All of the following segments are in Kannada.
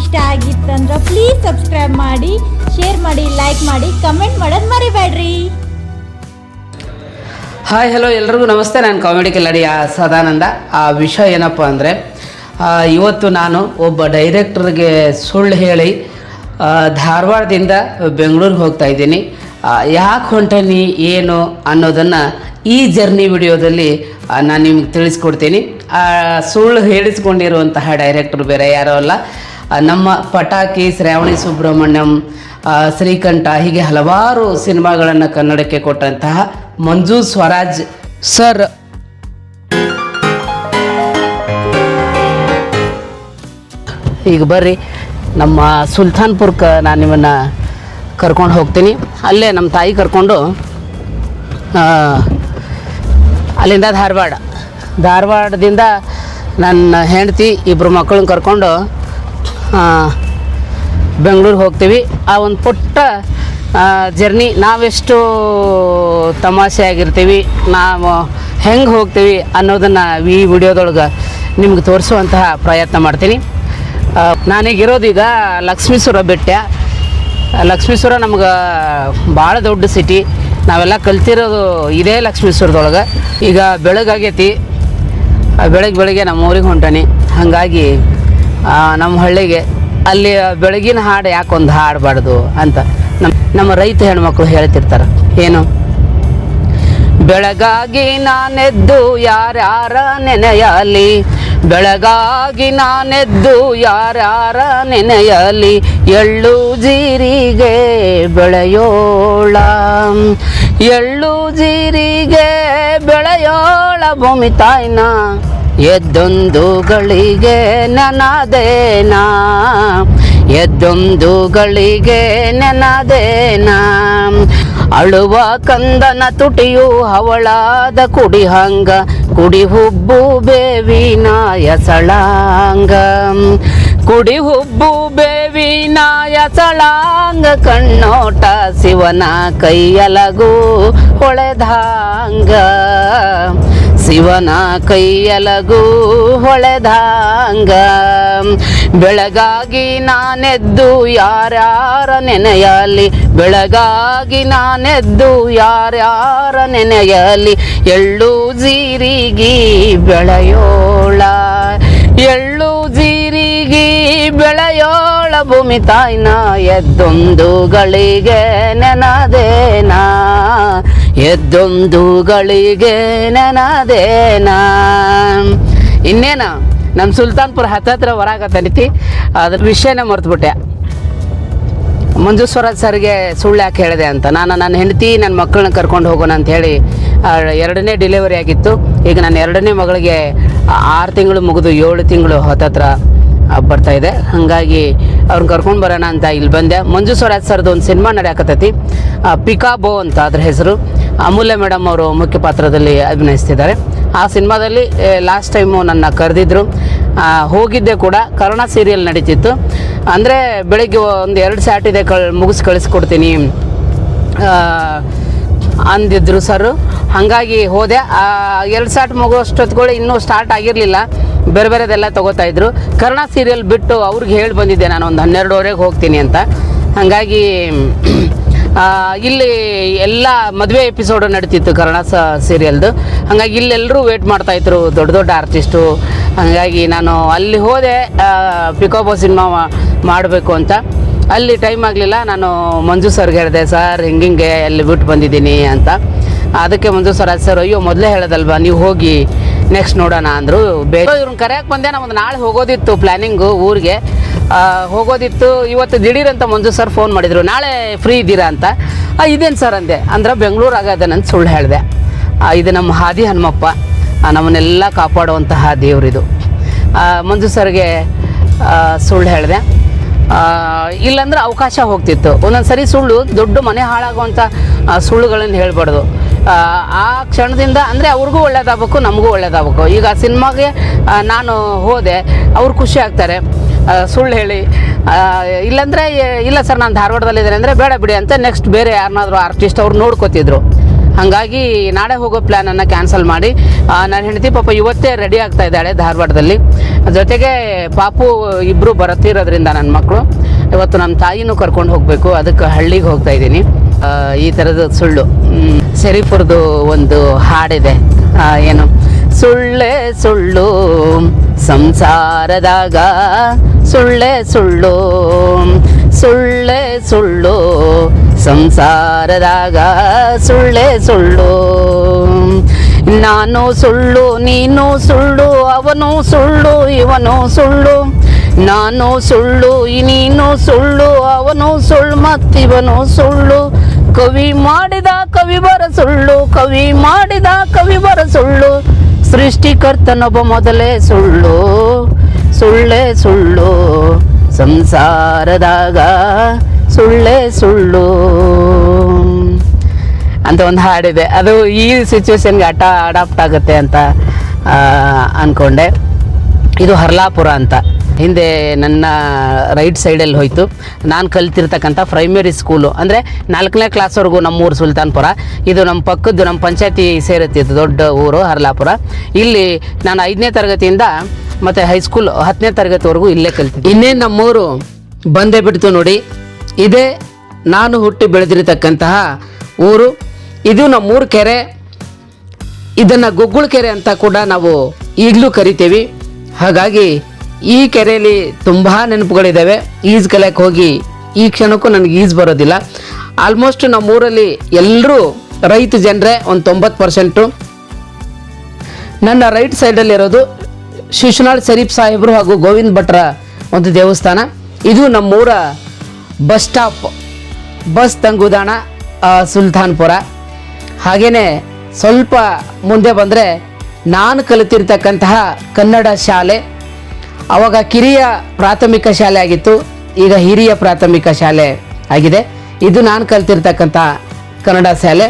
ಇಷ್ಟ ಆಗಿತ್ತಂದ್ರೆ ಪ್ಲೀಸ್ ಸಬ್ಸ್ಕ್ರೈಬ್ ಮಾಡಿ, ಶೇರ್ ಮಾಡಿ, ಲೈಕ್ ಮಾಡಿ, ಕಮೆಂಟ್ ಮಾಡೋದು ಮರಿಬೇಡ್ರಿ. ಹಾಯ್ ಹಲೋ ಎಲ್ರಿಗೂ ನಮಸ್ತೆ. ನಾನು ಕಾಮಿಡಿ ಕಿಲಾಡಿ ಸದಾನಂದ. ಆ ವಿಷಯ ಏನಪ್ಪ ಅಂದರೆ, ಇವತ್ತು ನಾನು ಒಬ್ಬ ಡೈರೆಕ್ಟರ್ಗೆ ಸುಳ್ಳು ಹೇಳಿ ಧಾರವಾಡದಿಂದ ಬೆಂಗಳೂರಿಗೆ ಹೋಗ್ತಾ ಇದ್ದೀನಿ. ಯಾಕೆ ಹೊಂಟನಿ ಏನು ಅನ್ನೋದನ್ನು ಈ ಜರ್ನಿ ವಿಡಿಯೋದಲ್ಲಿ ನಾನು ನಿಮ್ಗೆ ತಿಳಿಸ್ಕೊಡ್ತೀನಿ. ಸುಳ್ಳು ಹೇಳಿಸ್ಕೊಂಡಿರುವಂತಹ ಡೈರೆಕ್ಟರ್ ಬೇರೆ ಯಾರೋ ಅಲ್ಲ, ನಮ್ಮ ಪಟಾಕಿ, ಶ್ರಾವಣಿ ಸುಬ್ರಹ್ಮಣ್ಯಂ, ಶ್ರೀಕಂಠ, ಹೀಗೆ ಹಲವಾರು ಸಿನಿಮಾಗಳನ್ನು ಕನ್ನಡಕ್ಕೆ ಕೊಟ್ಟಂತಹ ಮಂಜು ಸ್ವರಾಜ್ ಸರ್. ಈಗ ಬರ್ರಿ, ನಮ್ಮ ಸುಲ್ತಾನ್ಪುರಕ್ಕೆ ನಾನು ನಿಮ್ಮನ್ನು ಕರ್ಕೊಂಡು ಹೋಗ್ತೀನಿ. ಅಲ್ಲೇ ನಮ್ಮ ತಾಯಿ ಕರ್ಕೊಂಡು ಅಲ್ಲಿಂದ ಧಾರವಾಡದಿಂದ ನನ್ನ ಹೆಂಡತಿ ಇಬ್ಬರು ಮಕ್ಕಳನ್ನ ಕರ್ಕೊಂಡು ಬೆಂಗಳೂರಿಗೆ ಹೋಗ್ತೀವಿ. ಆ ಒಂದು ಪುಟ್ಟ ಜರ್ನಿ ನಾವೆಷ್ಟು ತಮಾಷೆ ಆಗಿರ್ತೀವಿ, ನಾವು ಹೆಂಗೆ ಹೋಗ್ತೀವಿ ಅನ್ನೋದನ್ನು ಈ ವಿಡಿಯೋದೊಳಗೆ ನಿಮ್ಗೆ ತೋರಿಸುವಂತಹ ಪ್ರಯತ್ನ ಮಾಡ್ತೀನಿ. ನಾನೀಗಿರೋದೀಗ ಲಕ್ಷ್ಮೀಶ್ವರ ಬೆಟ್ಟ. ಲಕ್ಷ್ಮೀಶ್ವರ ನಮ್ಗೆ ಭಾಳ ದೊಡ್ಡ ಸಿಟಿ. ನಾವೆಲ್ಲ ಕಲ್ತಿರೋದು ಇದೇ ಲಕ್ಷ್ಮೀಶ್ವರದೊಳಗೆ. ಈಗ ಬೆಳಗಾಗೈತಿ, ಬೆಳಗ್ಗೆ ನಮ್ಮ ಊರಿಗೆ ಹೊಂಟಾನಿ. ಹಾಗಾಗಿ ನಮ್ಮ ಹಳ್ಳಿಗೆ ಅಲ್ಲಿ ಬೆಳಗಿನ ಹಾಡು ಯಾಕೊಂದು ಹಾಡಬಾರ್ದು ಅಂತ ನಮ್ಮ ರೈತ ಹೆಣ್ಮಕ್ಳು ಹೇಳ್ತಿರ್ತಾರೆ. ಏನು, ಬೆಳಗಾಗಿ ನಾನೆದ್ದು ಯಾರ್ಯಾರ ನೆನೆಯಲಿ, ಬೆಳಗಾಗಿ ನಾನೆದ್ದು ಯಾರ್ಯಾರ ನೆನೆಯಲಿ, ಎಳ್ಳು ಜೀರಿಗೆ ಬೆಳೆಯೋಳ, ಎಳ್ಳು ಜೀರಿಗೆ ಬೆಳೆಯೋಳ ಭೂಮಿ ತಾಯ್ನ, ಎದ್ದೊಂದು ಗಳಿಗೆ ನೆನದೇನಾ, ಎದ್ದೊಂದು ಗಳಿಗೆ ನೆನದೇನಾ, ಅಳುವ ಕಂದನ ತುಟಿಯು ಹವಳಾದ ಕುಡಿ ಹಂಗ, ಕುಡಿ ಹುಬ್ಬು ಬೇವಿನ ಎಸಳಾಂಗ, ಕುಡಿ ಹುಬ್ಬು ಬೇವಿನ ಎಸಳಾಂಗ, ಕಣ್ಣೋಟ ಶಿವನ ಕೈಯಲಗು ಹೊಳೆದಾಂಗ, ಶಿವನ ಕೈಯಲಗು ಹೊಳೆದಾಂಗ, ಬೆಳಗಾಗಿ ನಾನೆದ್ದು ಯಾರ್ಯಾರ ನೆನೆಯಲಿ, ಬೆಳಗಾಗಿ ನಾನೆದ್ದು ಯಾರ್ಯಾರ ನೆನೆಯಲಿ, ಎಳ್ಳು ಜೀರಿಗಿ ಬೆಳೆಯೋಳ, ಎಳ್ಳು ಜೀರಿಗಿ ಬೆಳೆಯೋಳ ಭೂಮಿ ತಾಯ್ನ, ಎದ್ದೊಂದು ಗಳಿಗೆ ನೆನದೇನಾ, ಎದ್ದೊಂದು ಗಳಿಗೆ ನೆನದೇನಾ. ಇನ್ನೇನ ನಮ್ಮ ಸುಲ್ತಾನ್ಪುರ ಹತ್ತತ್ರ ಹೊರಾಗತ್ತನಿತಿ, ಅದ್ರ ವಿಷಯನೇ ಮರೆತುಬಿಟ್ಟೆ. ಮಂಜು ಸ್ವರಾಜ್ ಸರ್ಗೆ ಸುಳ್ಳು ಯಾಕೆ ಹೇಳಿದೆ ಅಂತ, ನನ್ನ ಹೆಂಡತಿ ನನ್ನ ಮಕ್ಕಳನ್ನ ಕರ್ಕೊಂಡು ಹೋಗೋಣ ಅಂಥೇಳಿ 2ನೇ ಡೆಲಿವರಿ ಆಗಿತ್ತು. ಈಗ ನನ್ನ 2ನೇ ಮಗಳಿಗೆ 6 ತಿಂಗಳು ಮುಗಿದು 7 ತಿಂಗಳು ಹತ್ತತ್ರ ಬರ್ತಾಯಿದೆ. ಹಾಗಾಗಿ ಅವ್ರನ್ನ ಕರ್ಕೊಂಡು ಬರೋಣ ಅಂತ ಇಲ್ಲಿ ಬಂದೆ. ಮಂಜು ಸ್ವರಾಜ್ ಸರ್ದು ಒಂದು ಸಿನಿಮಾ ನಡೆಯಕತ್ತೈತಿ, ಪಿಕಾಬೋ ಅಂತ ಅದ್ರ ಹೆಸರು. ಅಮೂಲ್ಯ ಮೇಡಮ್ ಅವರು ಮುಖ್ಯ ಪಾತ್ರದಲ್ಲಿ ಅಭಿನಯಿಸ್ತಿದ್ದಾರೆ. ಆ ಸಿನಿಮಾದಲ್ಲಿ ಲಾಸ್ಟ್ ಟೈಮು ನನ್ನ ಕರೆದಿದ್ರು, ಹೋಗಿದ್ದೆ ಕೂಡ. ಕರ್ಣ ಸೀರಿಯಲ್ ನಡೀತಿತ್ತು. ಅಂದರೆ ಬೆಳಿಗ್ಗೆ ಒಂದು 2 ಶಾಟ್ ಇದೆ, ಮುಗಿಸಿ ಕಳಿಸ್ಕೊಡ್ತೀನಿ ಅಂದಿದ್ರು ಸರ್. ಹಾಗಾಗಿ ಹೋದೆ. 2 ಶಾಟ್ ಮುಗೋಷ್ಟೊತ್ಗಳು ಇನ್ನೂ ಸ್ಟಾರ್ಟ್ ಆಗಿರಲಿಲ್ಲ, ಬೇರೆದೆಲ್ಲ ತೊಗೋತಾಯಿದ್ರು. ಕರ್ಣ ಸೀರಿಯಲ್ ಬಿಟ್ಟು ಅವ್ರಿಗೆ ಹೇಳಿ ಬಂದಿದ್ದೆ ನಾನು ಒಂದು 12ವರೆಗೆ ಹೋಗ್ತೀನಿ ಅಂತ. ಹಾಗಾಗಿ ಇಲ್ಲಿ ಎಲ್ಲ ಮದುವೆ ಎಪಿಸೋಡು ನಡೀತಿತ್ತು ಕರ್ಣ ಸೀರಿಯಲ್ದು. ಹಾಗಾಗಿ ಇಲ್ಲೆಲ್ಲರೂ ವೇಟ್ ಮಾಡ್ತಾಯಿದ್ರು, ದೊಡ್ಡ ಆರ್ಟಿಸ್ಟು. ಹಾಗಾಗಿ ನಾನು ಅಲ್ಲಿ ಹೋದೆ ಪಿಕಾಬೋ ಸಿನಿಮಾ ಮಾಡಬೇಕು ಅಂತ. ಅಲ್ಲಿ ಟೈಮ್ ಆಗಲಿಲ್ಲ. ನಾನು ಮಂಜು ಸರ್ಗೆ ಹೇಳಿದೆ, ಸರ್ ಹಿಂಗೆ ಅಲ್ಲಿ ಬಿಟ್ಟು ಬಂದಿದ್ದೀನಿ ಅಂತ. ಅದಕ್ಕೆ ಮಂಜು ಸ್ವರಾಜ್ ಸರ್, ಅಯ್ಯೋ ಮೊದಲೇ ಹೇಳೋದಲ್ವಾ, ನೀವು ಹೋಗಿ ನೆಕ್ಸ್ಟ್ ನೋಡೋಣ ಅಂದರು. ಇವ್ರನ್ನ ಕರೆಯಕ್ಕೆ ಬಂದೆ. ನಮ್ಮದು ನಾಳೆ ಹೋಗೋದಿತ್ತು, ಪ್ಲ್ಯಾನಿಂಗು ಊರಿಗೆ ಹೋಗೋದಿತ್ತು. ಇವತ್ತು ದಿಢೀರಂತ ಮಂಜು ಸರ್ ಫೋನ್ ಮಾಡಿದರು, ನಾಳೆ ಫ್ರೀ ಇದ್ದೀರಾ ಅಂತ. ಇದೇನು ಸರ್ ಅಂದೆ. ಅಂದ್ರೆ ಬೆಂಗಳೂರು ಆಗದನಂತ ಸುಳ್ಳು ಹೇಳಿದೆ. ಇದು ನಮ್ಮ ಹಾದಿ ಹನುಮಪ್ಪ, ನಮ್ಮನ್ನೆಲ್ಲ ಕಾಪಾಡುವಂತಹ ದೇವರಿದು. ಮಂಜು ಸರ್ಗೆ ಸುಳ್ಳು ಹೇಳಿದೆ. ಇಲ್ಲಾಂದ್ರೆ ಅವಕಾಶ ಹೋಗ್ತಿತ್ತು. ಒಂದೊಂದು ಸರಿ ಸುಳ್ಳು ದೊಡ್ಡ ಮನೆ ಹಾಳಾಗುವಂಥ ಸುಳ್ಳುಗಳನ್ನು ಹೇಳ್ಬಾರ್ದು. ಆ ಕ್ಷಣದಿಂದ ಅಂದರೆ ಅವ್ರಿಗೂ ಒಳ್ಳೇದಾಗಬೇಕು, ನಮಗೂ ಒಳ್ಳೇದಾಗಬೇಕು. ಈಗ ಸಿನಿಮಾಗೆ ನಾನು ಹೋದೆ, ಅವ್ರು ಖುಷಿ ಆಗ್ತಾರೆ ಸುಳ್ಳು ಹೇಳಿ. ಇಲ್ಲಾಂದರೆ ಇಲ್ಲ ಸರ್ ನಾನು ಧಾರವಾಡದಲ್ಲಿದ್ದೇನೆ ಅಂದರೆ ಬೇಡ ಬಿಡಿ ಅಂತ ನೆಕ್ಸ್ಟ್ ಬೇರೆ ಯಾರನ್ನಾದರೂ ಆರ್ಟಿಸ್ಟ್ ಅವ್ರು ನೋಡ್ಕೋತಿದ್ರು. ಹಾಗಾಗಿ ನಾಳೆ ಹೋಗೋ ಪ್ಲ್ಯಾನನ್ನು ಕ್ಯಾನ್ಸಲ್ ಮಾಡಿ ನನ್ನ ಹೆಂಡತಿ ಪಾಪ ಇವತ್ತೇ ರೆಡಿ ಆಗ್ತಾ ಇದ್ದಾಳೆ ಧಾರವಾಡದಲ್ಲಿ. ಜೊತೆಗೆ ಪಾಪು ಇಬ್ಬರು ಬರುತ್ತಿರೋದ್ರಿಂದ ನನ್ನ ಮಕ್ಕಳು ಇವತ್ತು ನಮ್ಮ ತಾಯಿನೂ ಕರ್ಕೊಂಡು ಹೋಗಬೇಕು, ಅದಕ್ಕೆ ಹಳ್ಳಿಗೆ ಹೋಗ್ತಾ ಇದ್ದೀನಿ. ಈ ಥರದ ಸುಳ್ಳು ಶರೀಫ್ರದ್ದು ಒಂದು ಹಾಡಿದೆ, ಏನು ಸುಳ್ಳೆ ಸುಳ್ಳು ಸಂಸಾರದಾಗ ಸುಳ್ಳೆ ಸುಳ್ಳು ಸುಳ್ಳೆ ಸುಳ್ಳು ಸಂಸಾರದಾಗ ಸುಳ್ಳೆ ಸುಳ್ಳು. ನಾನು ಸುಳ್ಳು ನೀನು ಸುಳ್ಳು ಅವನು ಸುಳ್ಳು ಇವನು ಸುಳ್ಳು, ನಾನು ಸುಳ್ಳು ನೀನು ಸುಳ್ಳು ಅವನು ಸುಳ್ಳು ಮತ್ತಿವನು ಸುಳ್ಳು. ಕವಿ ಮಾಡಿದ ಕವಿಬರ ಸುಳ್ಳು, ಕವಿ ಮಾಡಿದ ಕವಿಬರ ಸುಳ್ಳು, ಸೃಷ್ಟಿಕರ್ತನೊಬ್ಬ ಮೊದಲೇ ಸುಳ್ಳು ಸುಳ್ಳೆ ಸುಳ್ಳು ಸಂಸಾರದಾಗ ಸುಳ್ಳೆ ಸುಳ್ಳು ಅಂತ ಒಂದು ಹಾಡಿದೆ. ಅದು ಈ ಸಿಚುವೇಶನ್ಗೆ ಅಡಾಪ್ಟ್ ಆಗುತ್ತೆ ಅಂತ ಅಂದ್ಕೊಂಡೆ. ಇದು ಹರ್ಲಾಪುರ ಅಂತ. ಹಿಂದೆ ನನ್ನ ರೈಟ್ ಸೈಡಲ್ಲಿ ಹೋಯಿತು ನಾನು ಕಲ್ತಿರ್ತಕ್ಕಂಥ ಪ್ರೈಮರಿ ಸ್ಕೂಲು, ಅಂದರೆ 4ನೇ ಕ್ಲಾಸ್ವರೆಗೂ ನಮ್ಮೂರು ಸುಲ್ತಾನ್ಪುರ. ಇದು ನಮ್ಮ ಪಕ್ಕದ್ದು ನಮ್ಮ ಪಂಚಾಯತಿ ಸೇರುತ್ತಿತ್ತು, ದೊಡ್ಡ ಊರು ಹರ್ಲಾಪುರ. ಇಲ್ಲಿ ನಾನು 5ನೇ ತರಗತಿಯಿಂದ ಮತ್ತು ಹೈಸ್ಕೂಲ್ 10ನೇ ತರಗತಿವರೆಗೂ ಇಲ್ಲೇ ಕಲ್ತಿದ್ದೆ. ಇನ್ನೇನು ನಮ್ಮೂರು ಬಂದೇ ಬಿಡ್ತು ನೋಡಿ. ಇದೇ ನಾನು ಹುಟ್ಟಿ ಬೆಳೆದಿರತಕ್ಕಂತಹ ಊರು. ಇದು ನಮ್ಮೂರು ಕೆರೆ. ಇದನ್ನು ಗುಗ್ಗುಳ ಕೆರೆ ಅಂತ ಕೂಡ ನಾವು ಈಗಲೂ ಕರಿತೀವಿ. ಹಾಗಾಗಿ ಈ ಕೆರೆಯಲ್ಲಿ ತುಂಬ ನೆನಪುಗಳಿದ್ದಾವೆ. ಈಜು ಕಲಿಯಕ್ಕೆ ಹೋಗಿ ಈ ಕ್ಷಣಕ್ಕೂ ನನಗೆ ಈಜು ಬರೋದಿಲ್ಲ. ಆಲ್ಮೋಸ್ಟ್ ನಮ್ಮೂರಲ್ಲಿ ಎಲ್ಲರೂ ರೈತ ಜನರೇ, ಒಂದು 90%. ನನ್ನ ರೈಟ್ ಸೈಡಲ್ಲಿರೋದು ಶಿಶುನಾಳ್ ಶರೀಫ್ ಸಾಹೇಬರು ಹಾಗೂ ಗೋವಿಂದ ಭಟ್ರ ಒಂದು ದೇವಸ್ಥಾನ. ಇದು ನಮ್ಮೂರ ಬಸ್ ಸ್ಟಾಪ್, ಬಸ್ ತಂಗುದಾಣ ಸುಲ್ತಾನ್ಪುರ. ಹಾಗೆಯೇ ಸ್ವಲ್ಪ ಮುಂದೆ ಬಂದರೆ ನಾನು ಕಲಿತಿರ್ತಕ್ಕಂತಹ ಕನ್ನಡ ಶಾಲೆ. ಆವಾಗ ಕಿರಿಯ ಪ್ರಾಥಮಿಕ ಶಾಲೆ ಆಗಿತ್ತು, ಈಗ ಹಿರಿಯ ಪ್ರಾಥಮಿಕ ಶಾಲೆ ಆಗಿದೆ. ಇದು ನಾನು ಕಲಿತಿರ್ತಕ್ಕಂಥ ಕನ್ನಡ ಶಾಲೆ.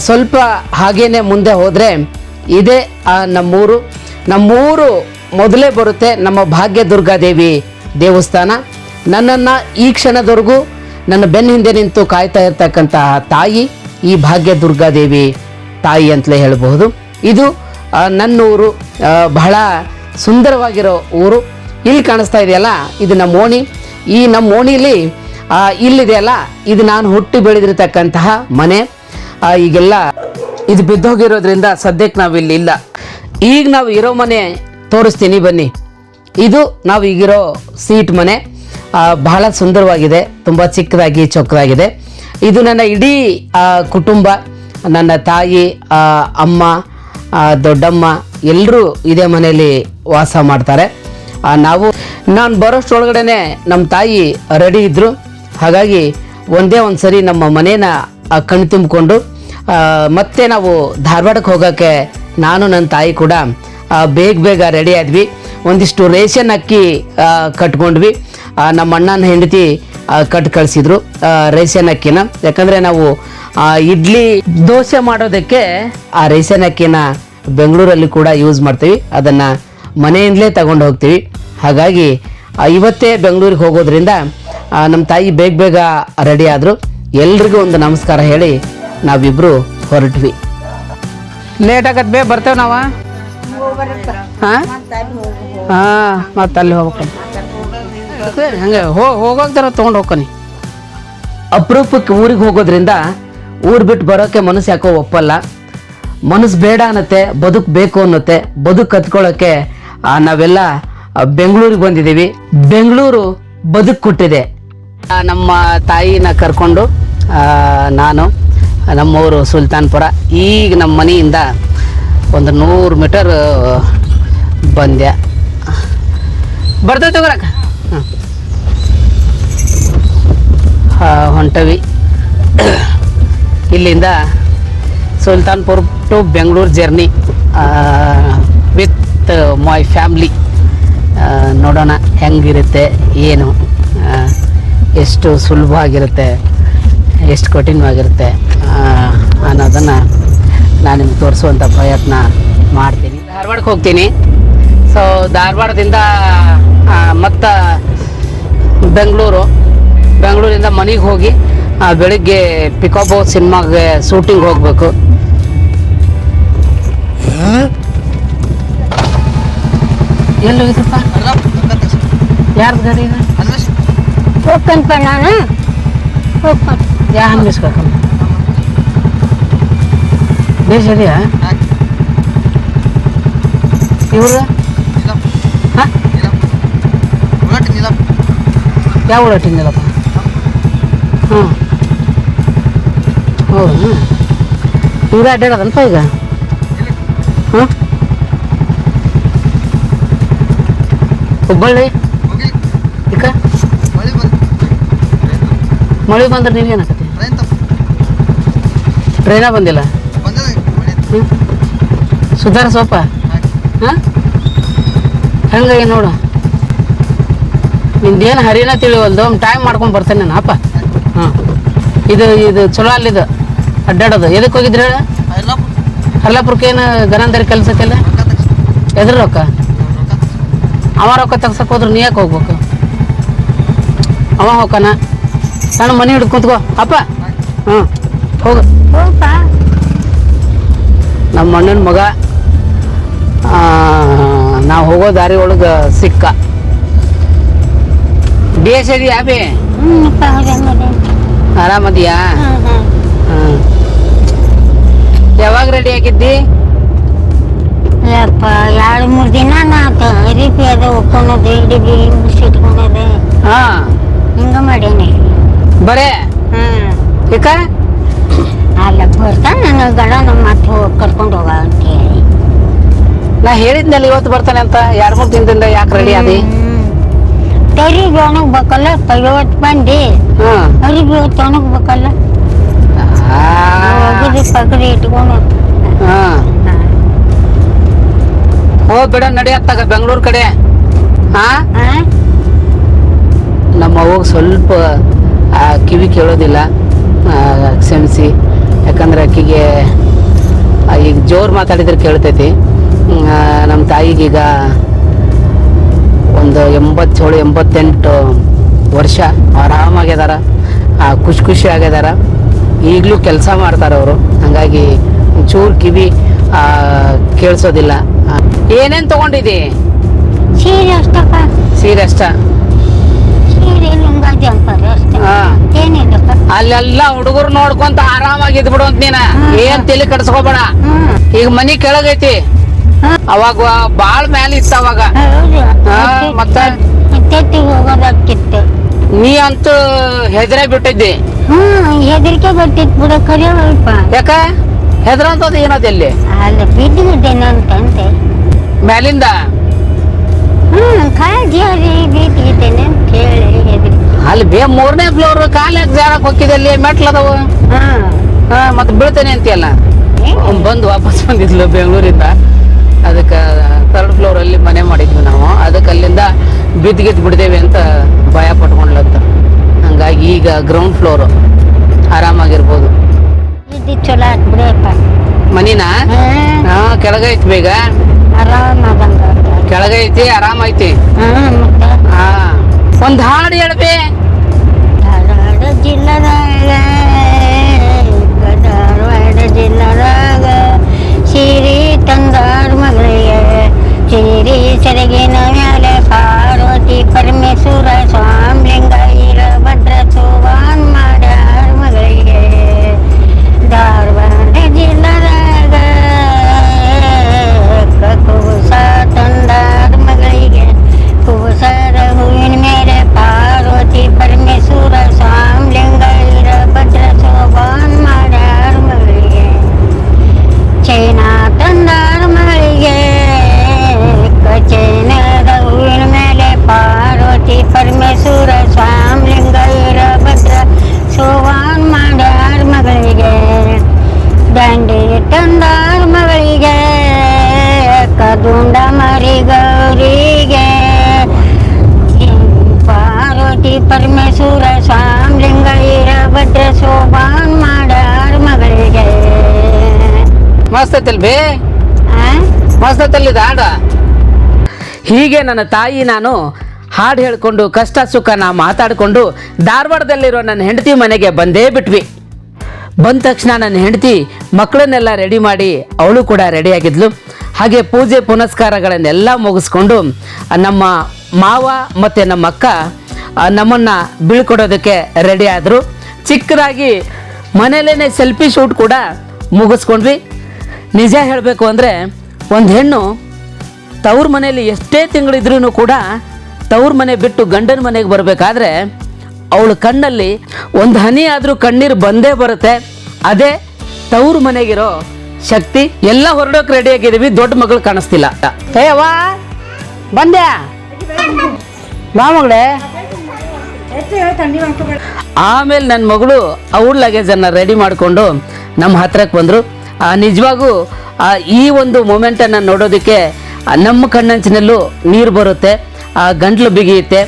ಸ್ವಲ್ಪ ಹಾಗೇನೆ ಮುಂದೆ ಹೋದರೆ ಇದೇ ನಮ್ಮೂರು. ನಮ್ಮೂರು ಮೊದಲೇ ಬರುತ್ತೆ ನಮ್ಮ ಭಾಗ್ಯದುರ್ಗಾದೇವಿ ದೇವಸ್ಥಾನ. ನನ್ನನ್ನು ಈ ಕ್ಷಣದವರೆಗೂ ನನ್ನ ಬೆನ್ನ ಹಿಂದೆ ನಿಂತು ಕಾಯ್ತಾ ಇರ್ತಕ್ಕಂತಹ ತಾಯಿ ಈ ಭಾಗ್ಯದುರ್ಗಾದೇವಿ ತಾಯಿ ಅಂತಲೇ ಹೇಳಬಹುದು. ಇದು ನನ್ನೂರು, ಬಹಳ ಸುಂದರವಾಗಿರೋ ಊರು. ಇಲ್ಲಿ ಕಾಣಿಸ್ತಾ ಇದೆಯಲ್ಲ, ಇದು ನಮ್ಮ ಓಣಿ. ಈ ನಮ್ಮ ಓಣಿಲಿ ಇಲ್ಲಿದೆಯಲ್ಲ, ಇದು ನಾನು ಹುಟ್ಟಿ ಬೆಳೆದಿರ್ತಕ್ಕಂತಹ ಮನೆ. ಈಗೆಲ್ಲ ಇದು ಬಿದ್ದೋಗಿರೋದ್ರಿಂದ ಸದ್ಯಕ್ಕೆ ನಾವು ಇಲ್ಲಿ ಇಲ್ಲ. ಈಗ ನಾವು ಇರೋ ಮನೆ ತೋರಿಸ್ತೀನಿ ಬನ್ನಿ. ಇದು ನಾವು ಈಗಿರೋ ಸೀಟ್ ಮನೆ. ಬಹಳ ಸುಂದರವಾಗಿದೆ, ತುಂಬ ಚಿಕ್ಕದಾಗಿ ಚೊಕ್ಕದಾಗಿದೆ. ಇದು ನನ್ನ ಇಡೀ ಕುಟುಂಬ, ನನ್ನ ತಾಯಿ, ಅಮ್ಮ, ದೊಡ್ಡಮ್ಮ ಎಲ್ಲರೂ ಇದೇ ಮನೆಯಲ್ಲಿ ವಾಸ ಮಾಡ್ತಾರೆ. ನಾನು ಬರೋಷ್ಟರೊಳಗಡೆ ನಮ್ಮ ತಾಯಿ ರೆಡಿ ಇದ್ದರು. ಹಾಗಾಗಿ ಒಂದೇ ಒಂದು ಸರಿ ನಮ್ಮ ಮನೇನ ಕಣ್ಣು ತುಂಬಿಕೊಂಡು ಮತ್ತೆ ನಾವು ಧಾರವಾಡಕ್ಕೆ ಹೋಗೋಕ್ಕೆ ನಾನು ನನ್ನ ತಾಯಿ ಕೂಡ ಬೇಗ ರೆಡಿ ಆದ್ವಿ. ಒಂದಿಷ್ಟು ರೇಷನ್ ಅಕ್ಕಿ ಕಟ್ಕೊಂಡ್ವಿ. ನಮ್ಮ ಅಣ್ಣನ ಹೆಂಡತಿ ಕಟ್ ಕಳಿಸಿದ್ರು ರೇಷನ್ ಅಕ್ಕಿನ. ಯಾಕಂದರೆ ನಾವು ಇಡ್ಲಿ ದೋಸೆ ಮಾಡೋದಕ್ಕೆ ಆ ರೇಷನ್ ಅಕ್ಕಿನ ಬೆಂಗಳೂರಲ್ಲಿ ಕೂಡ ಯೂಸ್ ಮಾಡ್ತೀವಿ, ಅದನ್ನು ಮನೆಯಿಂದಲೇ ತಗೊಂಡು ಹೋಗ್ತೀವಿ. ಹಾಗಾಗಿ ಇವತ್ತೇ ಬೆಂಗಳೂರಿಗೆ ಹೋಗೋದ್ರಿಂದ ನಮ್ಮ ತಾಯಿ ಬೇಗ ರೆಡಿ ಆದರು. ಎಲ್ರಿಗೂ ಒಂದು ನಮಸ್ಕಾರ ಹೇಳಿ ನಾವಿಬ್ಬರು ಹೊರಟ್ವಿ. ಲೇಟ್ ಆಗತ್ತೆ ಬೇ, ಬರ್ತೇವೆ ನಾವು. ಹಾಂ ಮತ್ತೆ ಅಲ್ಲಿ ಹೋಗ್ಬೇಕು. ಹಂಗೆ ಹೋಗೋಗ್ತಾರ ತೊಗೊಂಡು ಹೋಗ್ಕೊನಿ. ಅಪರೂಪಕ್ಕೆ ಊರಿಗೆ ಹೋಗೋದ್ರಿಂದ ಊರು ಬಿಟ್ಟು ಬರೋಕ್ಕೆ ಮನಸ್ಸು ಯಾಕೋ ಒಪ್ಪಲ್ಲ. ಮನಸ್ಸು ಬೇಡ ಅನ್ನತ್ತೆ, ಬದುಕು ಬೇಕು ಅನ್ನತ್ತೆ. ಬದುಕು ಕತ್ಕೊಳ್ಳೋಕ್ಕೆ ನಾವೆಲ್ಲ ಬೆಂಗಳೂರಿಗೆ ಬಂದಿದ್ದೀವಿ. ಬೆಂಗಳೂರು ಬದುಕು ಕೊಟ್ಟಿದೆ. ನಮ್ಮ ತಾಯಿನ ಕರ್ಕೊಂಡು ನಾನು ನಮ್ಮೂರು ಸುಲ್ತಾನ್ಪುರ. ಈಗ ನಮ್ಮ ಮನೆಯಿಂದ ಒಂದು 100 ಮೀಟರ್ ಬಂದೆ. ಬರ್ತೇವೆ ತಗೋರಕ್ಕ. ಹೊಂಟವಿ. ಇಲ್ಲಿಂದ Sultanpur to Bengaluru journey with my family. ನೋಡೋಣ ಹೆಂಗಿರುತ್ತೆ, ಏನು, ಎಷ್ಟು ಸುಲಭವಾಗಿರುತ್ತೆ, ಎಷ್ಟು ಕಠಿಣವಾಗಿರುತ್ತೆ ಅನ್ನೋದನ್ನು ನಾನು ನಿಮ್ಗೆ ತೋರಿಸುವಂಥ ಪ್ರಯತ್ನ ಮಾಡ್ತೀನಿ. ಧಾರವಾಡಕ್ಕೆ ಹೋಗ್ತೀನಿ. ಸೊ ಧಾರವಾಡದಿಂದ ಮತ್ತು ಬೆಂಗಳೂರಿಂದ ಮನೆಗೆ ಹೋಗಿ ಬೆಳಿಗ್ಗೆ ಪಿಕಾಬೋ ಸಿನಿಮಾಗೆ ಶೂಟಿಂಗ್ ಹೋಗ್ಬೇಕು. ಎಲ್ಲಿ ಹೋಗಿದ್ರಪ್ಪ? ಯಾರ್ದು ಗಾಡಿ ಇದೆ? ಹೋಗ್ಕಂತ ನಾನು ಹೋಗ್ಕೊಂಡು ಯಾ ಅನ್ಮಿಸ್ಬೇಕಮ್ಮ ಬೇಸ್ ಇದೆಯಾ ಇವ್ರ? ಹಾಂ ಯಾವ ಉಳಟಿಂಗಿಲ್ಲಪ್ಪ? ಹಾಂ ಹೌದು ಇವ್ರ ಅಡ್ಡಾಡೋದಲ್ಪ ಈಗ? ಹಾಂ ಹುಬ್ಬಳ್ಳಿ ಈಗ ಮಳೆ ಬಂದ್ರೆ ನೀವೇನಾಕತಿ? ಟ್ರೈನ ಬಂದಿಲ್ಲ? ಹ್ಞೂ ಸುಧಾರ ಸೋಪ ಹಾಂ ಹೆಂಗಾಗಿ ನೋಡು ನಿಂದೇನು ಹರಿನ ತಿಳಿವಲ್ದು ಟೈಮ್ ಮಾಡ್ಕೊಂಡು ಬರ್ತೇನೆ ನಾನು ಅಪ್ಪ. ಹಾಂ ಇದು ಚಲೋ ಅಲ್ಲಿದು ಅಡ್ಡಾಡೋದು. ಎದಕ್ಕೆ ಹೋಗಿದ್ರಿ ಹೇಳ? ಹರ್ಲಾಪುರಕ್ಕೆ ಏನು ಗನಂದರಿ ಕೆಲಸಕ್ಕೆಲ್ಲ ಎದ್ರ ರೊಕ್ಕ? ಅವ ರೊಕ್ಕ ತೆಗ್ಸಕ್ಕೆ ಹೋದ್ರೆ ನೀ ಯಾಕೆ ಹೋಗ್ಬೇಕು? ಅವ ಹೋಗನ ನಾನು ಮನೆ ಹಿಡ್ದು ಕುಂತ್ಕೋ ಅಪ್ಪ. ಹ್ಞೂ ಹೋಗು ಹೋಗ್ಪ ನಮ್ಮ ಅಣ್ಣನ ಮಗ ನಾವು ಹೋಗೋ ದಾರಿ ಒಳಗೆ ಸಿಕ್ಕ. ಬೇಸ್ ಇದೆಯಾ ಬೇ? ಆರಾಮದಿಯಾ? ಹಾಂ ಯಾವಾಗ ರೆಡಿ ಆಗಿದ್ದಿ? ಯಪ್ಪ 2-3 ದಿನ ನಾತು ಅರಿಪಿ ಅದ ಒಕ್ಕೊಳೋದು ಇಡ್ಬಿ ಮುಸಿಟ್ಕೊಳೋದು ಹಾಂ ಹಿಂಗ ಮಾಡೇನಿ. ಬರೇ ಯಾಕ? ಅಲ್ಲ ಬರ್ತಾನೆ ನನ್ನ ಗಡ ನಮ್ಮ ಮತ್ತೆ ಕರ್ಕೊಂಡು ಹೋಗ ಅಂತ ಹೇಳಿ ನಾ ಹೇಳಿದ್ನಲ್ಲ ಇವತ್ತು ಬರ್ತಾನೆ ಅಂತ. 2-3 ದಿನದಿಂದ ಯಾಕೆ ರೆಡಿ ಆದಿ? ಅರಿಬಿ ಒಣಗ್ಬೇಕಲ್ಲ 50 ಬಂದಿ ಹಾಂ ಅರಿಬಿ ಒಣಗ್ಬೇಕಲ್ಲ ಒಗದಿ ಪಗಡಿ ಇಟ್ಕೊಂಡು ಹಾಂ ಹೋಗ್ಬಿಡ ನಡೆಯತ್ತಾಗ ಬೆಂಗಳೂರು ಕಡೆ. ಹಾಂ ನಮ್ಮ ಅವ್ವಗೆ ಸ್ವಲ್ಪ ಕಿವಿ ಕೇಳೋದಿಲ್ಲ, ಕ್ಷಮಿಸಿ. ಯಾಕಂದ್ರೆ ಆಕಿಗೆ ಈಗ ಜೋರು ಮಾತಾಡಿದ್ರೆ ಕೇಳ್ತೈತಿ. ನಮ್ಮ ತಾಯಿಗೀಗ ಒಂದು 87-88 ವರ್ಷ ಆರಾಮಾಗ್ಯದಾರ, ಖುಷಿ ಆಗ್ಯದಾರ. ಈಗಲೂ ಕೆಲಸ ಮಾಡ್ತಾರೆ ಅವರು. ಹಾಗಾಗಿ ಚೂರು ಕಿವಿ ಕೇಳಿಸೋದಿಲ್ಲ. ಏನೇನು ತಗೊಂಡಿದ್ದಿ? ಸೀರೆ ಅಷ್ಟಪ್ಪ, ಸೀರೆ ಅಷ್ಟ? ಸೀರೆ ಲುಂಗ ಜಂಪರ್ ಅಷ್ಟೇ, ಏನಿಲ್ಲಪ್ಪ. ಅಲ್ಲೆಲ್ಲ ಹುಡುಗರು ನೋಡ್ಕೊಂತ ಆರಾಮಾಗಿ ಇದ್ಬಿಡು ಅಂತ ನೀನ. ಏನ್ ತಲೆ ಕಡ್ಸ್ಕೊಬೇಡ. ಈಗ ಮನಿ ಕೆಳಗೈತಿ, ಅವಾಗ ಬಾಳ ಮ್ಯಾಲ ಇತ್ತ ಅವಾಗ. ಮತ್ತ ಹೋಗೋದಾಕಿತ್ತು. ನೀ ಅಂತೂ ಹೆದರೇ ಬಿಟ್ಟಿದ್ದಿ. ಹೆದರಿಕೆ ಬರ್ತಿತ್ತು ಬಿಡ, ಕರಿಯಪ್ಪ. ಯಾಕ ಹೆದರಂತದ್ ಏನದ? ಎಲ್ಲಿ ಅಲ್ಲ ಬಿದ್ದಿದ್ದೇನೆ ಅಂತಂತೆ ಮ್ಯಾಲಿಂದ? ಕಾಳಜಿ ಬಿದ್ದಿದ್ದೇನೆ ಅಂತ ಹೇಳಿ ಹೆದರಿಕೆ. ಅಲ್ಲಿ 3ನೇ ಫ್ಲೋರ್ ಕಾಲಾಗ ಜಾರಕ್ ಹೋಗಿದಲ್ಲಿ ಮೆಟ್ಲದವು. ಮತ್ತೆ ಬೀಳ್ತೇನೆ ಅಂತೀಯಲ್ಲ. ಬಂದು ವಾಪಸ್ ಬಂದಿದ್ಲು ಬೆಂಗಳೂರಿಂದ. ಅದಕ್ಕೆ 3rd ಫ್ಲೋರ್ ಅಲ್ಲಿ ಮನೆ ಮಾಡಿದ್ವಿ ನಾವು. ಅದಕ್ಕೆ ಅಲ್ಲಿಂದ ಬಿದ್ದಿಗಿದ್ದು ಬಿಡ್ದೇವೆ ಅಂತ ಭಯ ಪಟ್ಕೊಂಡ್ಲಂತ. ಹಂಗಾಗಿ ಈಗ ಗ್ರೌಂಡ್ ಫ್ಲೋರ್ ಆರಾಮಾಗಿರ್ಬೋದು. ಇದು ಚಲೋ ಆತ್ ಬಿಡಪ್ಪ. ಮನಿನ ಕೆಳಗೈತಿ, ಬೇಗ ಆರಾಮಾದಂಗ ಕೆಳಗೈತಿ, ಆರಾಮೈತಿ. ಮತ್ತೆ ಒಂದ್ ಹಾಡು ಹೇಳ್ಬೇ. ಧಾರವಾಡ ಜಿಲ್ಲದಾಗ ಧಾರವಾಡ ಜಿಲ್ಲದಾಗ ಸೀರೆ ತಂದಾರ ಮಗಳಿಗೆ, ಸೀರೆ ಸೆರಗಿನ ಮ್ಯಾಲೆ ಪಾರ್ವತಿ ಪರಮೇಶ್ವರ ಸ್ವಾಮಿಲಿಂಗ ವೀರಭದ್ರ ಸೋವಾನ್ ಮಾಡ್ಯಾರ ಮಗಳಿಗೆ. ಧಾರವಾಡ ಜಿಲ್ಲದಾಗ ಕುಬುಸ ತಂದಾರ ಮಗಳಿಗೆ, ಕುಬುಸರ ಹೂವಿನ ಮೇಲೆ ಪಾರ್ವತಿ ಪರಮೇಶ್ವರ ಸ್ವಾಮಿಲಿಂಗ ವೀರಭದ್ರ ಸೋವಾನ್ ಮಾಡ್ಯಾರ ಮಗಳಿಗೆ. ಚೈನಾ ತಂದಾರ ಮಗಳಿಗೆ, ಚೈನದ ಹೂವಿನ ಮೇಲೆ ಪಾರ್ವತಿ ಪರಮೇಶ್ವರ ಸ್ವಾಮಿಲಿಂಗ ವೀರಭದ್ರ ಸೋವಾನ್ ಮಾಡ್ಯಾರ ಮಗಳಿಗೆ. ದಂಡಿ ತಂದಾರ ಮಗಳಿಗೆ, ಕದುಂಡ ಮರಿ ಗೌರಿಗೆ, ಪಾರ್ವತಿ ಪರಮೇಶ್ವರ ಸ್ವಾಮಿಲಿಂಗ ವೀರಭದ್ರ ಸೋವಾನ್ ಮಾಡ್ಯಾರ ಮಗಳಿಗೆ. ಮಸ್ತ್ ಐತಲ್ ಬೇ, ಮಸ್ತ್ ಐತಲ್ಲಿದ ಹಾಡ. ಹೀಗೆ ನನ್ನ ತಾಯಿ ನಾನು ಹಾಡು ಹೇಳ್ಕೊಂಡು ಕಷ್ಟ ಸುಖನ ಮಾತಾಡಿಕೊಂಡು ಧಾರವಾಡದಲ್ಲಿರೋ ನನ್ನ ಹೆಂಡತಿ ಮನೆಗೆ ಬಂದೇ ಬಿಟ್ವಿ. ಬಂದ ತಕ್ಷಣ ನನ್ನ ಹೆಂಡತಿ ಮಕ್ಕಳನ್ನೆಲ್ಲ ರೆಡಿ ಮಾಡಿ ಅವಳು ಕೂಡ ರೆಡಿಯಾಗಿದ್ಲು. ಹಾಗೆ ಪೂಜೆ ಪುನಸ್ಕಾರಗಳನ್ನೆಲ್ಲ ಮುಗಿಸ್ಕೊಂಡು ನಮ್ಮ ಮಾವ ಮತ್ತು ನಮ್ಮ ಅಕ್ಕ ನಮ್ಮನ್ನು ಬೀಳ್ಕೊಡೋದಕ್ಕೆ ರೆಡಿ ಆದರು. ಚಿಕ್ಕದಾಗಿ ಮನೇಲೇ ಸೆಲ್ಫಿ ಶೂಟ್ ಕೂಡ ಮುಗಿಸ್ಕೊಂಡ್ವಿ. ನಿಜ ಹೇಳಬೇಕು ಅಂದರೆ ಒಂದು ಹೆಣ್ಣು ತವ್ರ ಮನೆಯಲ್ಲಿ ಎಷ್ಟೇ ತಿಂಗಳಿದ್ರೂ ಕೂಡ ತವ್ರ ಮನೆ ಬಿಟ್ಟು ಗಂಡನ ಮನೆಗೆ ಬರಬೇಕಾದ್ರೆ ಅವಳ ಕಣ್ಣಲ್ಲಿ ಒಂದು ಹನಿ ಆದರೂ ಕಣ್ಣೀರು ಬಂದೇ ಬರುತ್ತೆ. ಅದೇ ತವ್ರ ಮನೆಗಿರೋ ಶಕ್ತಿ. ಎಲ್ಲ ಹೊರಡೋಕೆ ರೆಡಿಯಾಗಿದ್ದೀವಿ, ದೊಡ್ಡ ಮಗಳು ಕಾಣಿಸ್ತಿಲ್ಲ. ಏಯವ್ವ ಬಂದ್ಯಾ? ಬಾ ಮಗಳೇ. ಆಮೇಲೆ ನನ್ನ ಮಗಳು ಅವಳ ಲಗೇಜನ್ನು ರೆಡಿ ಮಾಡಿಕೊಂಡು ನಮ್ಮ ಹತ್ರಕ್ಕೆ ಬಂದರು. ನಿಜವಾಗೂ ಈ ಒಂದು ಮೊಮೆಂಟನ್ನು ನೋಡೋದಕ್ಕೆ ನಮ್ಮ ಕಣ್ಣಂಚಿನಲ್ಲೂ ನೀರು ಬರುತ್ತೆ, ಗಂಟ್ಲು ಬಿಗಿಯುತ್ತೆ.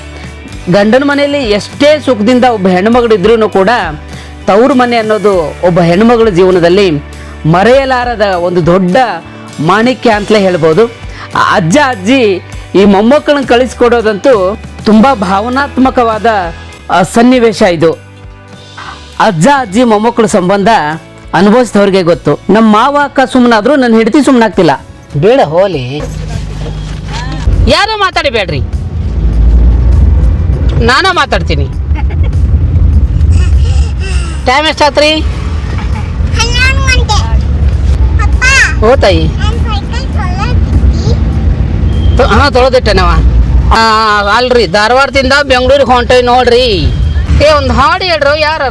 ಗಂಡನ ಮನೆಯಲ್ಲಿ ಎಷ್ಟೇ ಸುಖದಿಂದ ಒಬ್ಬ ಹೆಣ್ಮಗಳಿದ್ರೂ ಕೂಡ ತವ್ರ ಮನೆ ಅನ್ನೋದು ಒಬ್ಬ ಹೆಣ್ಮಗಳ ಜೀವನದಲ್ಲಿ ಮರೆಯಲಾರದ ಒಂದು ದೊಡ್ಡ ಮಾಣಿಕ್ಯ ಅಂತಲೇ ಹೇಳ್ಬೋದು. ಅಜ್ಜ ಅಜ್ಜಿ ಈ ಮೊಮ್ಮಕ್ಕಳನ್ನ ಕಳಿಸ್ಕೊಡೋದಂತೂ ತುಂಬ ಭಾವನಾತ್ಮಕವಾದ ಸನ್ನಿವೇಶ ಇದು. ಅಜ್ಜ ಅಜ್ಜಿ ಮೊಮ್ಮಕ್ಕಳ ಸಂಬಂಧ ಅನುಭವಿಸಿದವ್ರಿಗೆ ಗೊತ್ತು. ನಮ್ಮ ಮಾವ ಅಕ್ಕ ಸುಮ್ಮನಾದ್ರು ನನ್ನ ಹೆಂಡತಿ ಸುಮ್ಮನಾಗ್ತಿಲ್ಲ. ಬೇಡ ಹೋಲಿ, ಯಾರೋ ಮಾತಾಡಿಬೇಡ್ರಿ, ನಾನಾ ಮಾತಾಡ್ತೀನಿ. ಟೈಮ್ ಎಷ್ಟಾತ್ರಿ? ಓ ತಾಯಿ, ಹಾಂ ತೊಳೆದಿಟ್ಟೆನವ. ಅಲ್ರಿ ಧಾರವಾಡದಿಂದ ಬೆಂಗಳೂರಿಗೆ ಹೊಂಟೇವಿ ನೋಡ್ರಿ. ಒಂದು ಹಾಡು ಹೇಳ್ರು ಯಾರ?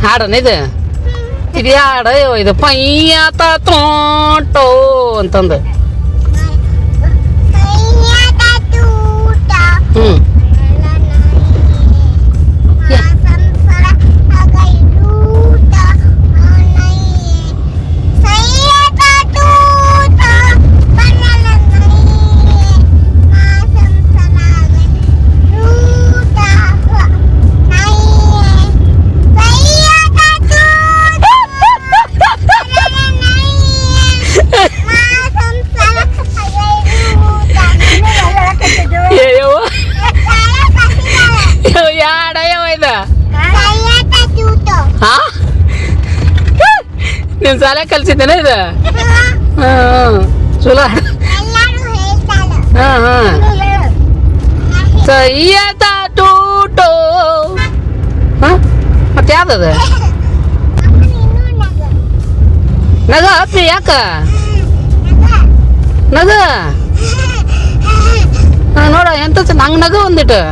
ಹಾಡನ ಇದು ಹಾಡ ಇದು ಪಯ್ಯಾತ ತೋಟೋ ಅಂತಂದು. ನೀನ್ ಶಾಲೆ ಕಲ್ಸಿದ್ದೇನೆ ಇದು? ಚಲೋ. ಸಯ್ಯದ ಟೂಟೋ. ಮತ್ತೆ ಯಾವ್ದದ? ನಗ ಅಪ್ಪಿ ಯಾಕ ನಗ? ನೋಡ ಎಂತ ನಂಗೆ ನಗ ಒಂದಿಟ್ಟು.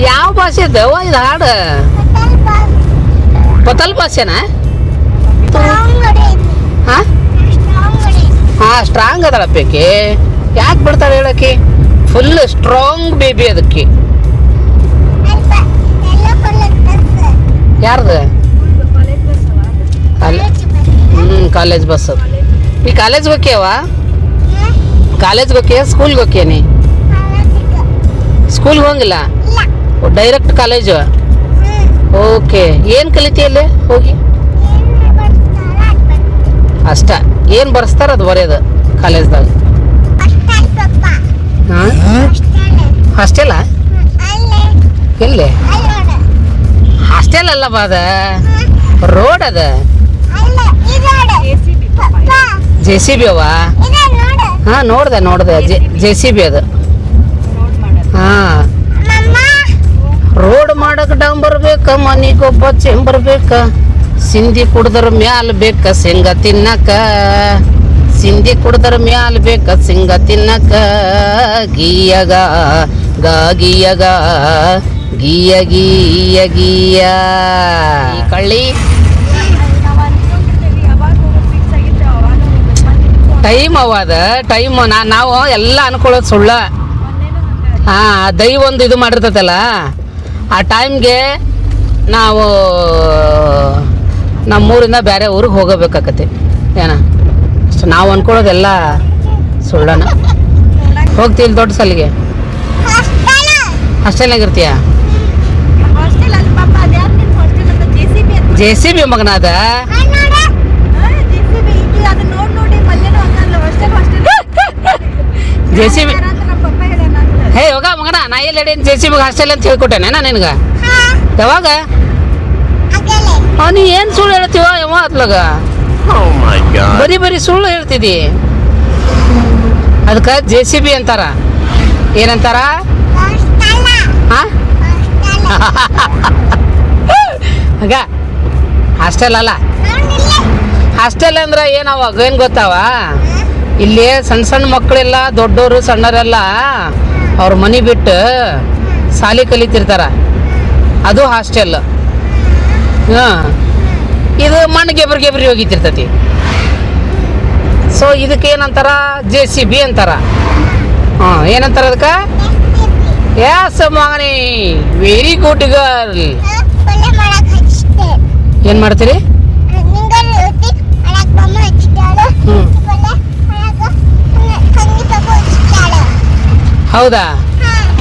ಯಾವ ಭಾಷೆ ಇದವ ಇದು ಹಾಡು? ಪತಲ್ ಭಾಷೆನಾ? ಹಾ ಸ್ಟ್ರಾಂಗ್ ಅದಳಪ್ಪೇಕಿ. ಯಾಕೆ ಬಿಡ್ತಾಳೆ ಹೇಳಕ್ಕೆ? ಫುಲ್ ಸ್ಟ್ರಾಂಗ್ ಬೇಬಿ ಅದಕ್ಕೆ. ಯಾರ್ದು? College bus. ನೀ ಕಾಲೇಜ್ಗೆ ಹೋಗ್ಯವ? ಕಾಲೇಜ್ಗೆ ಹೋಗ್ಯ? ಸ್ಕೂಲ್ಗೆ ಹೋಗ್ಯ? ನೀ ಸ್ಕೂಲ್ಗೆ ಹೋಗಿಲ್ಲ, ಡೈರೆಕ್ಟ್ ಕಾಲೇಜು? ಓಕೆ. ಏನು ಕಲಿತೀಯಲ್ಲೇ ಹೋಗಿ? ಅಷ್ಟ ಏನು ಬರ್ಸ್ತಾರ ಅದು ಬರೆಯೋದು ಕಾಲೇಜ್ದಾಗ? ಹಾಸ್ಟೆಲ್ಲ? ಎಲ್ಲಿ? ಹಾಸ್ಟೆಲ್ ಅಲ್ಲ ಬಾ, ಅದ ರೋಡ್ ಅದ. JCB ಅವ? ಹಾ ನೋಡ್ದೆ JCB ಅದು. ಹಾ ರೋಡ್ ಮಾಡಕ್ ಡಂಬರ್ ಬೇಕ, ಮನಿಗೊಬ್ಬ ಚೆಂಬರ್ ಬೇಕ, ಸಿಂಧಿ ಕುಡ್ದರ ಮ್ಯಾಲ ಬೇಕ ಸಿಂಗ ತಿನ್ನಕ, ಸಿಂಧಿ ಕುಡ್ದರ ಮ್ಯಾಲ ಬೇಕ ಸಿಂಗ ತಿನ್ನಕ, ಗೀಯಗ ಗಾ ಗೀಯ ಗಾ ಗೀಯ ಗೀಯ ಗೀಯ ಈ ಕಳ್ಳಿ ಟೈಮ್ ಅವಾದ ಟೈಮ್ ನಾವು ಎಲ್ಲ ಅನ್ಕೊಳ್ಳೋದು ಸುಳ್ಳ. ದೈವ ಒಂದು ಇದು ಮಾಡಿರ್ತೈತಲ್ಲ ಆ ಟೈಮ್ಗೆ ನಾವು ನಮ್ಮೂರಿಂದ ಬೇರೆ ಊರಿಗೆ ಹೋಗಬೇಕಾಕತಿ ಏನ ಅಷ್ಟು ನಾವು ಅನ್ಕೊಳ್ಳೋದೆಲ್ಲ ಸುಳ್ಳನ. ಹೋಗ್ತೀವಿ ದೊಡ್ಡ ಸಲಿಗೆ ಹಾಸ್ಟೆಲ್ನಾಗ ಇರ್ತೀಯ? JCB ಮಗನಾದ JCB. ಹೇ ಹೋಗ ಮಗನ ನಾ ಎಲ್ಲಿ ಹೇಳಿ JCB ಹಾಸ್ಟೆಲ್ ಅಂತ ಹೇಳ್ಕೊಟ್ಟೇನೆ ನಾ ನಿನಗೆ ಯಾವಾಗ? ನೀ ಏನು ಸುಳ್ಳು ಹೇಳ್ತೀವ ಯಾವ ಅತ್ಲಾಗ ಬರೀ ಬರೀ ಸುಳ್ಳು ಹೇಳ್ತಿದ್ದಿ. ಅದಕ್ಕೆ JCB ಅಂತಾರ. ಏನಂತಾರ? ಆಗ ಹಾಸ್ಟೆಲ್ ಅಲ್ಲ. ಹಾಸ್ಟೆಲ್ ಅಂದ್ರೆ ಏನವಾಗ ಏನು ಗೊತ್ತಾವ? ಇಲ್ಲಿ ಸಣ್ಣ ಸಣ್ಣ ಮಕ್ಕಳೆಲ್ಲ ದೊಡ್ಡವರು ಸಣ್ಣವರೆಲ್ಲ ಅವ್ರ ಮನೆ ಬಿಟ್ಟು ಶಾಲೆ ಕಲಿತಿರ್ತಾರ, ಅದು ಹಾಸ್ಟೆಲ್. ಹಾಂ, ಇದು ಮಣ್ಣು ಗೆಬ್ರಿ ಹೋಗಿತಿರ್ತತಿ. ಸೊ ಇದಕ್ಕೆ ಏನಂತಾರ? JCB ಅಂತಾರ. ಹಾಂ, ಏನಂತಾರ ಅದಕ್ಕೆ? ಯಾಸ್ ಮಗನಿ, ವೆರಿ ಗುಡ್ ಗರ್ಲ್. ಏನು ಮಾಡ್ತೀರಿ? ಹೌದಾ?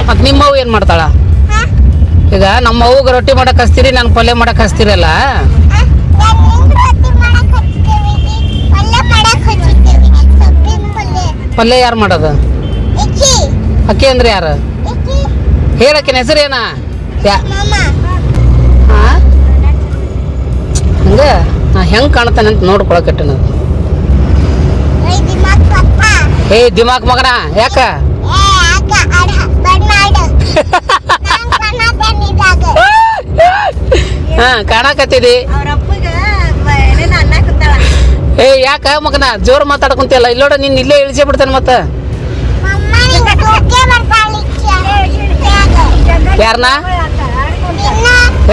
ಮತ್ತು ನಿಮ್ಮವ್ವ ಏನು ಮಾಡ್ತಾಳ? ಈಗ ನಮ್ಮ ಅವ್ಗೆ ರೊಟ್ಟಿ ಮಾಡಕ್ಕೆ ಹಚ್ತೀರಿ, ನಾನು ಪಲ್ಯ ಮಾಡಕ್ಕೆ ಹಚ್ತೀರಲ್ಲ. ಪಲ್ಯ ಯಾರು ಮಾಡೋದು? ಅಕ್ಕಿ ಅಂದ್ರೆ ಯಾರು? ಹೇಳಕ್ಕಿನ ಹೆಸರೇನ? ಹಂಗ ನಾ ಹೆಂಗೆ ಕಾಣ್ತಾನೆ ಅಂತ ನೋಡ್ಕೊಳಕಟ್ಟೆ ನಾನು. ಏ ದಿಮಾಕ್ ಮಗನ ಯಾಕ? ಹಾ ಕಾಣಕತ್ತಿದಿ. ಏ ಯಾಕ ಮಗನ ಜೋರ್ ಮಾತಾಡ್ಕೊಂತಿಯಲ್ಲ? ಇಲ್ಲೋಡ ನೀನ್ ಇಲ್ಲೇ ಇಳಿಸೇ ಬಿಡ್ತಾನೆ ಮತ್ತ. ಯಾರನ್ನ?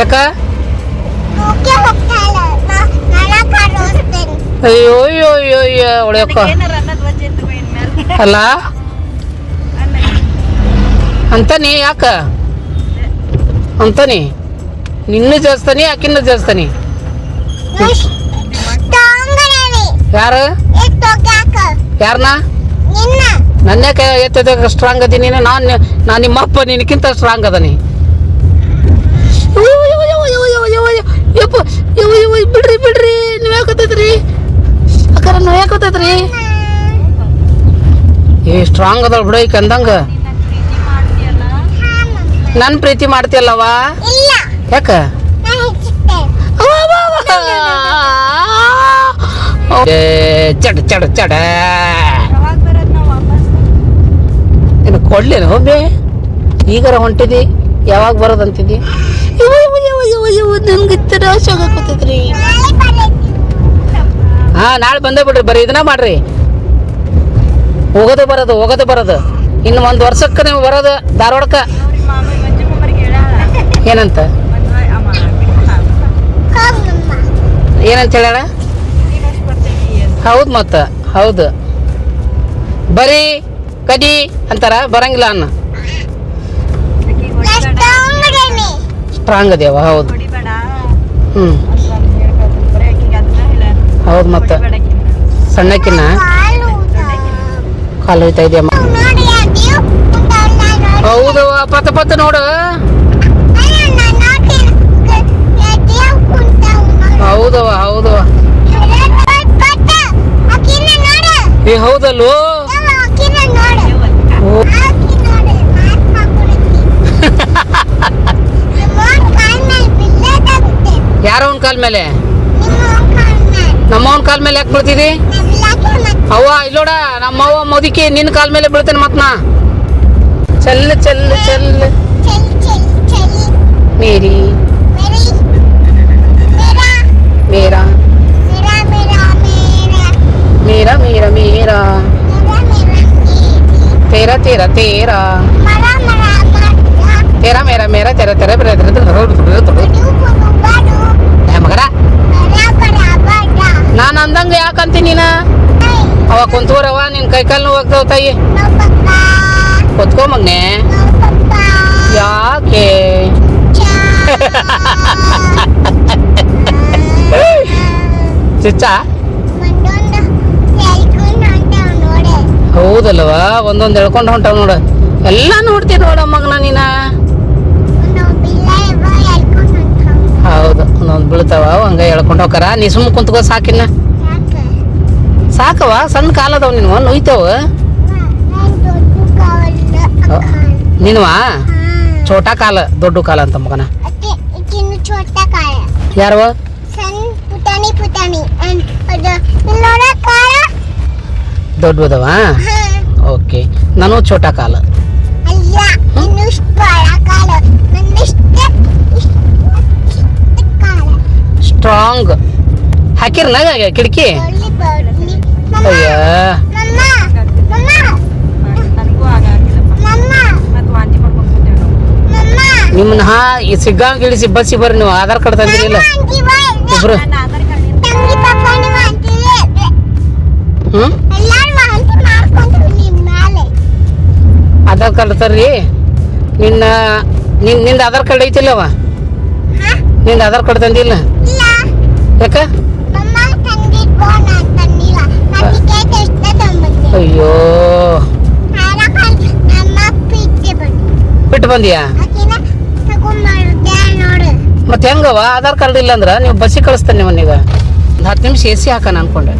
ಯಾಕ? ಅಯ್ಯೋ ಅಯ್ಯೋ ಅಯ್ಯೋ ಅಯ್ಯೋ ಒಳ್ಳೆಯಪ್ಪ ಅಲ್ಲ ಅಂತಾನಿ. ಯಾಕ ಅಂತಾನಿ? ನಿನ್ನೂ ಜಾಸ್ತಾನಿ ಆಕಿನ್ನೂ ಜಾಸ್ತಾನಿ. ಯಾರು? ಯಾರನ್ನ? ನನ್ಯಾಕೆ ಎತ್ತದ ಸ್ಟ್ರಾಂಗ್ ಅದಿ ನೀನು? ನಾನು ನಿಮ್ಮಪ್ಪ ನಿನಕ್ಕಿಂತ ಸ್ಟ್ರಾಂಗ್ ಅದನಿ. ಬಿಡ್ರಿ ಬಿಡ್ರಿ, ನೀವು ಯಾಕತ್ತೈತ್ರಿ ಅಕ್ಕಾರ? ನೀವು ಯಾಕತ್ತೈತ್ರಿ? ಏ ಸ್ಟ್ರಾಂಗ್ ಅದಳ ಬಿಡ ಈಗ ಅಂದಂಗ. ನನ್ ಪ್ರೀತಿ ಮಾಡ್ತೀಯಲ್ಲವ? ಯಾಕ? ಚಡ ಚಡ ಚಡ ಇನ್ನು ಕೊಡ್ಲೇನು ಹೋಗ್ಬೇ? ಈಗಾರ ಹೊಂಟಿದಿ, ಯಾವಾಗ ಬರೋದಂತಿದ್ದಿ? ನನ್ಗೆ ಆಗೋತೈತ್ರಿ. ಹಾ ನಾಳೆ ಬಂದೇ ಬಿಡ್ರಿ, ಬರೀ ಇದನ್ನ ಮಾಡ್ರಿ. ಹೋಗೋದು ಬರೋದು ಇನ್ನು 1 ವರ್ಷಕ್ಕೆ ನೀವು ಬರೋದು ಧಾರವಾಡಕ್ಕ. ಏನಂತ ಹೇಳ? ಹೌದು ಮತ್ತ ಹೌದು, ಬರೀ ಕಡಿ ಅಂತಾರ, ಬರಂಗಿಲ್ಲ ಅನ್ನ. ಸ್ಟ್ರಾಂಗ್ ಅದೇವ? ಹೌದು. ಹೌದು ಮತ್ತ ಸಣ್ಣಕ್ಕಿನ್ನ ಕಾಲು ಹೋಯ್ತಾ ಇದೆಯಮ್ಮ. ಹೌದು ಪತ್ತ ನೋಡು. ಹೌದವ ಹೌದವ. ಏ ಹೌದಲ್ಲೋ? ಯಾರ ಅವನ ಕಾಲ ಮೇಲೆ? ನಮ್ಮವನ ಕಾಲ ಮೇಲೆ ಯಾಕೆ ಬೀಳ್ತಿದಿ? ಅವ್ವ ಇಲ್ಲೋಡ, ನಮ್ಮವ್ವ ಮುದುಕಿ ನಿನ್ನ ಕಾಲ ಮೇಲೆ ಬೀಳ್ತೇನೆ ಮತ್ ನಾ. ಚಲ್ ಚಲ್ ಚಲ್ ಮೇರಿ ಮೇರಾ ಮೇರಾ ಮೇರಾ ಮೇರಾ ತೇರಾ ತೇರಾ ತೇರಾ ಕೇರ ಮೇರ ಮೇರ ತೆರ ತೆರ ಬೆರೆ ಮಗರ ನಾನು ಅಂದಂಗ ಯಾಕಂತೀನಿ ನೀನ ಅವ ಕುಂತೂರವ ನಿನ್ ಕೈಕಾಲ್ ನೋವು ಹೋಗ್ತಾವ ತಾಯಿ ಕುತ್ಕೋ ಮಗ್ನೆ ಯಾಕೆ ಚಿಚ್ಚ ಹೌದಲ್ವಾ ಒಂದೊಂದು ಹೇಳ್ಕೊಂಡು ಹೊಂಟಾವ ನೋಡ ಎಲ್ಲ ನೋಡ್ತೀನಿ ನೋಡ ಮಗನ ನೀನ ಹೌದು ಒಂದೊಂದು ಬೀಳ್ತಾವ ಹಂಗ ಹೇಳ್ಕೊಂಡು ಹೋಗಾರ ನೀ ಸುಮ್ಮ ಕುಂತ್ಕೋ ಸಾಕಿನ್ನ ಸಾಕವ ಸಣ್ಣ ಕಾಲದವ ನೀನು ನುಯ್ತಾವ ನೀನುವಾ ಚೋಟಾ ಕಾಲ ದೊಡ್ಡ ಕಾಲ ಅಂತ ಮಗನ ಯಾರವ ದೊಡ್ಡದವ ಓಕೆ ನಾನು ಚೋಟಾ ಕಾಲ ಸ್ಟ್ರಾಂಗ್ ಹಾಕಿರ್ನ ಕಿಟಕಿ ಅಯ್ಯ ನಿಮ್ಮನ್ನ ಈ ಸಿಗ್ಗಾಂವ್ ಇಳಿಸಿ ಬಸ್ಸಿ ಬರ್ರಿ ನೀವು ಆಧಾರ್ ಕಾರ್ಡ್ ತಂದಿರಿಲ್ಲ ಇಬ್ರು ಆಧಾರ್ ಕಾರ್ಡ್ ತರ್ರಿ ನಿಂದ ಆಧಾರ್ ಕಾರ್ಡ್ ಐತಿಲ್ಲವ ನಿಂದ ಆಧಾರ್ ಕಾರ್ಡ್ ತಂದಿಲ್ಲ ಯಾಕ ಅಯ್ಯೋ ಬಿಟ್ಟು ಬಂದಿಯಾ ಮತ್ತೆ ಹೆಂಗವ ಆಧಾರ್ ಕಾರ್ಡ್ ಇಲ್ಲ ಅಂದ್ರ ನೀವು ಬಸ್ಸಿಗೆ ಕಳಿಸ್ತಾನೆ ನಿಮ್ಮನ್ನೀಗ ಒಂದು 10 ನಿಮಿಷ ಎ ಸಿ ಹಾಕೋಣ ಅನ್ಕೊಂಡೆ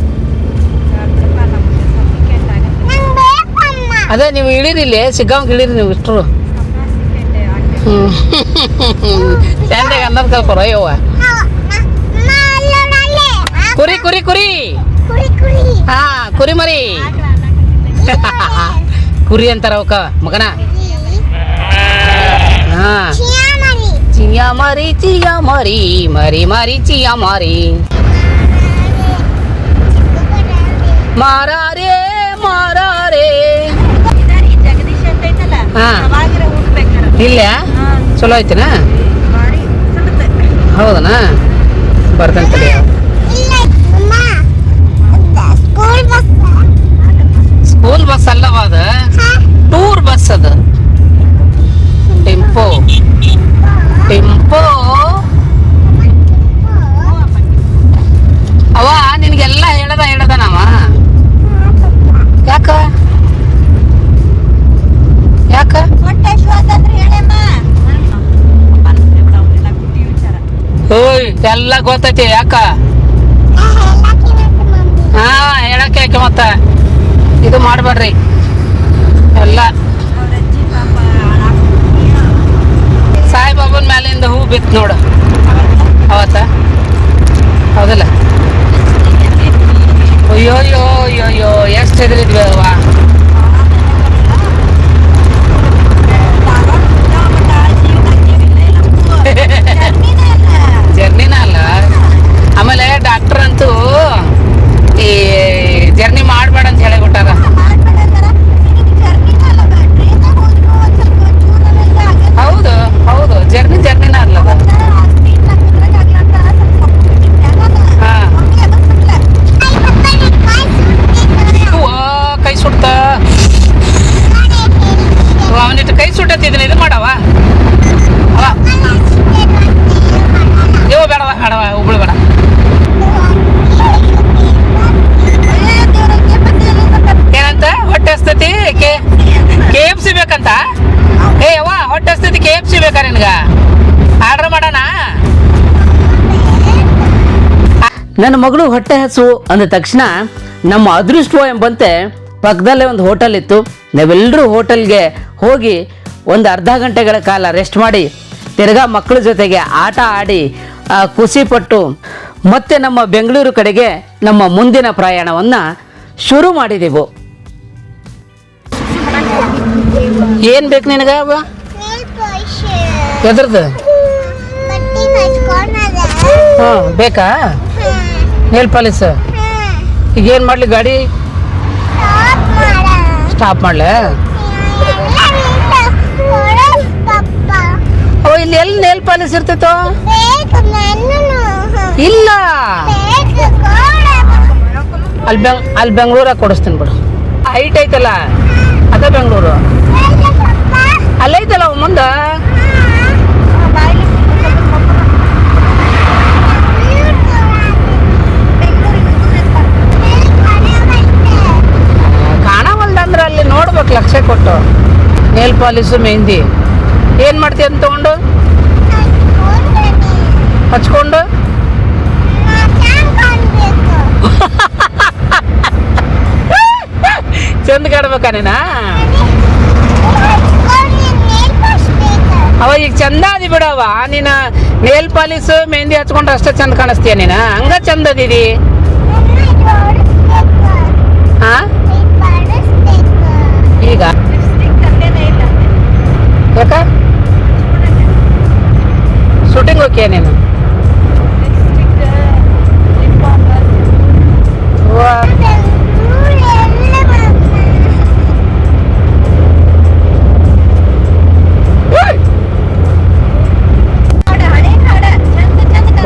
ಅದೇ ನೀವು ಇಳಿರಿಲ್ಲಿ ಸಿಗ್ಗಾಂವ್ ಇಳಿರಿ ನೀವು ಇಷ್ಟರು ಚಂದಾಗ ಅನ್ನೋದು ಕಲ್ಕೊರ ಅಯ್ಯವ್ವ ಕುರಿ ಕುರಿ ಕುರಿ ಹಾ ಕುರಿ ಮರಿ ಕುರಿ ಅಂತಾರ ಅವಕ್ಕ ಮಗನ ಹಾ ಚಿಯಾ ಮರಿ ಮರಿ ಮರಿ ಚಿಯಾ ಮರಿ ಮಾರಾರೇ ಮಾರಾರೇ ಹಾ ಇಲ್ಲ ಚಲೋ ಐತಿನ ಹೌದನಾ ಬರ್ತಂತ ಸ್ಕೂಲ್ ಬಸ್ ಅಲ್ಲವ ಅದ ಟೂರ್ ಬಸ್ ಅದ ಟೆಂಪೋ ಟೆಂಪೋ ಅವ ನಿನ್ಗೆಲ್ಲ ಹೇಳದ ನಾವ ಯಾಕ ಯಾಕ ಓಯ್ ಎಲ್ಲ ಗೊತ್ತೈತಿ ಯಾಕ ಹಾ ಹೇಳಕ್ಕೆ ಯಾಕೆ ಮತ್ತ ಇದು ಮಾಡ್ಬೇಡ್ರಿ ಎಲ್ಲ ಸಾಯಿಬಾಬನ ಮ್ಯಾಲಿಂದ ಹೂ ಬಿತ್ತು ನೋಡು ಅವತ್ತ ಹೌದಲ್ಲ ಅಯ್ಯೋ ಅಯ್ಯೋ ಅಯ್ಯೋ ಅಯ್ಯೋ ಎಷ್ಟು ಹೆದರಿದ್ವಿ ಅವ ಜರ್ನಿನ ಅಲ್ಲ ಆಮೇಲೆ ಡಾಕ್ಟರ್ ಅಂತೂ ಈ ಜರ್ನಿ ಮಾಡ್ಬೇಡ ಅಂತ ಹೇಳಿಬಿಟ್ಟಾರ ಹೌದು ಹೌದು ಜರ್ನಿನ ಅಲ್ಲ ಕೈ ಸುಡ್ತ ಅವನಿಟ್ಟು ಕೈ ಸುಟ್ಟತ್ತಿದ್ದೀನಿ ಇದು ಮಾಡವ ಇವ ಬೇಡವ ಬೇಡವ ಉಗುಳು ಬೇಡ ಏನಂತ ಹೊಟ್ಟೆ ಹಸ್ತತಿ KFC ಬೇಕಂತ ಏ ಅವ್ವ ಹೊಟ್ಟೆ ಹಸ್ತತಿ KFC ಬೇಕಾ ನಿನ್ಗ ಆರ್ಡರ್ ಮಾಡೋಣ ನನ್ನ ಮಗಳು ಹೊಟ್ಟೆ ಹಸು ಅಂದ ತಕ್ಷಣ ನಮ್ಮ ಅದೃಷ್ಟ ಎಂಬಂತೆ ಪಕ್ಕದಲ್ಲೇ ಒಂದು ಹೋಟೆಲ್ ಇತ್ತು ನಾವೆಲ್ಲರೂ ಹೋಟೆಲ್ಗೆ ಹೋಗಿ ಒಂದು ಅರ್ಧ ಗಂಟೆಗಳ ಕಾಲ ರೆಸ್ಟ್ ಮಾಡಿ ತಿರ್ಗಾ ಮಕ್ಕಳ ಜೊತೆಗೆ ಆಟ ಆಡಿ ಖುಷಿಪಟ್ಟು ಮತ್ತೆ ನಮ್ಮ ಬೆಂಗಳೂರು ಕಡೆಗೆ ನಮ್ಮ ಮುಂದಿನ ಪ್ರಯಾಣವನ್ನು ಶುರು ಮಾಡಿದೆವು. ಏನು ಬೇಕು ನಿನಗ ಎದ್ರದ್ದು ಹಾಂ ಬೇಕಾ ನೇಲ್ ಪಾಲಿಸ್ ಈಗ ಏನು ಮಾಡಲಿ ಗಾಡಿ ಸ್ಟಾಪ್ ಮಾಡಲ ನೇಲ್ ಪಾಲಿಸ್ ಇರ್ತಿತ್ತು ಇಲ್ಲ ಅಲ್ಲಿ ಬೆಂಗಳೂರಾಗ ಕೊಡಿಸ್ತೀನಿ ಬಿಡು. ಹೈಟ್ ಐತಲ್ಲ ಅದ ಬೆಂಗಳೂರು ಅಲ್ಲೈತಲ್ಲ ಮುಂದೆ. ಕಾಣವಲ್ದಂದ್ರೆ ಅಲ್ಲಿ ನೋಡ್ಬೇಕು ಲಕ್ಷ ಕೊಟ್ಟು. ನೇಲ್ ಪಾಲಿಸು ಮೆಹಂದಿ ಏನು ಮಾಡ್ತೀಯ ಅಂತ ತಗೊಂಡು ಹಚ್ಕೊಂಡು ಚಂದ ಕಾಡ್ಬೇಕ ನೀನ. ಅವ ಈಗ ಚಂದ ಅದಿ ಬಿಡವ ನೀನ. ನೇಲ್ ಪಾಲಿಸ್ ಮೆಹಂದಿ ಹಚ್ಕೊಂಡ್ರೆ ಅಷ್ಟೇ ಚಂದ ಕಾಣಿಸ್ತೀಯ ನೀನ. ಹಂಗ ಚಂದ ಅದಿದಿ. ಹಾ ಈಗ ಯಾಕ ಶೂಟಿಂಗ್ ಓಕೆ ನೀನು?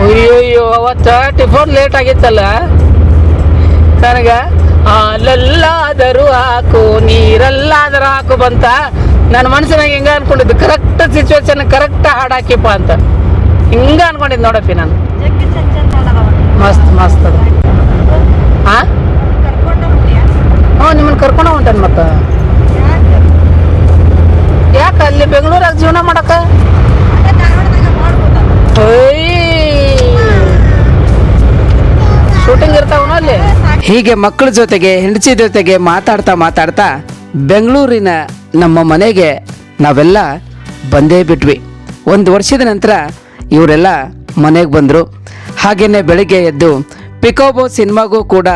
ಅಯ್ಯೋ ಅವತ್ತ ಟಿಫನ್ ಲೇಟ್ ಆಗಿತ್ತಲ್ಲ ನನಗ. ಹಾಲಲ್ಲಾದರೂ ಹಾಕು ನೀರಲ್ಲಾದರೂ ಹಾಕು ಬಂತ. ನನ್ನ ಮನಸ್ಸಿನಾಗ ಹಿಂಗ ಅನ್ಕೊಂಡಿದ್ದು ಕರೆಕ್ಟ್ ಸಿಚುವೇಶನ್ ಕರೆಕ್ಟ್ ಹಾಡು ಹಾಕಿಪ್ಪ ಅಂತ ಹಿಂಗ ಅನ್ಕೊಂಡಿದ್ದು ನೋಡಪ್ಪಿ ನಾನು. ಮಸ್ತ್ ಮಸ್ತ್ ಅದ. ಹಾ ಹ್ಞೂ ನಿಮ್ಮನ್ನ ಕರ್ಕೊಂಡು ಹೊಂಟೇನು ಮತ್ತೆ. ಯಾಕೆ ಅಲ್ಲಿ ಬೆಂಗಳೂರಾಗ ಜೀವನ ಮಾಡಕ? ಶೂಟಿಂಗ್ ಇರ್ತಾವನ ಅಲ್ಲಿ. ಹೀಗೆ ಮಕ್ಕಳ ಜೊತೆಗೆ ಹೆಂಡತಿ ಜೊತೆಗೆ ಮಾತಾಡ್ತಾ ಬೆಂಗಳೂರಿನ ನಮ್ಮ ಮನೆಗೆ ನಾವೆಲ್ಲ ಬಂದೇ ಬಿಟ್ವಿ. ಒಂದು ವರ್ಷದ ನಂತರ ಇವರೆಲ್ಲ ಮನೆಗೆ ಬಂದರು. ಹಾಗೆಯೇ ಬೆಳಿಗ್ಗೆ ಎದ್ದು ಪಿಕೋಬೋ ಸಿನಿಮಾಗೂ ಕೂಡ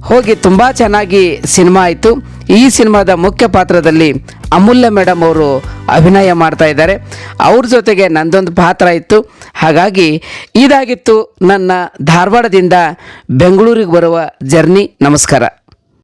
ಹೋಗಿ ತುಂಬ ಚೆನ್ನಾಗಿ ಸಿನಿಮಾ ಆಯಿತು. ಈ ಸಿನಿಮಾದ ಮುಖ್ಯ ಪಾತ್ರದಲ್ಲಿ ಅಮೂಲ್ಯ ಮೇಡಮ್ ಅವರು ಅಭಿನಯ ಮಾಡ್ತಾ ಇದ್ದಾರೆ. ಅವ್ರ ಜೊತೆಗೆ ನಂದೊಂದು ಪಾತ್ರ ಇತ್ತು. ಹಾಗಾಗಿ ಇದಾಗಿತ್ತು ನನ್ನ ಧಾರವಾಡದಿಂದ ಬೆಂಗಳೂರಿಗೆ ಬರುವ ಜರ್ನಿ. ನಮಸ್ಕಾರ.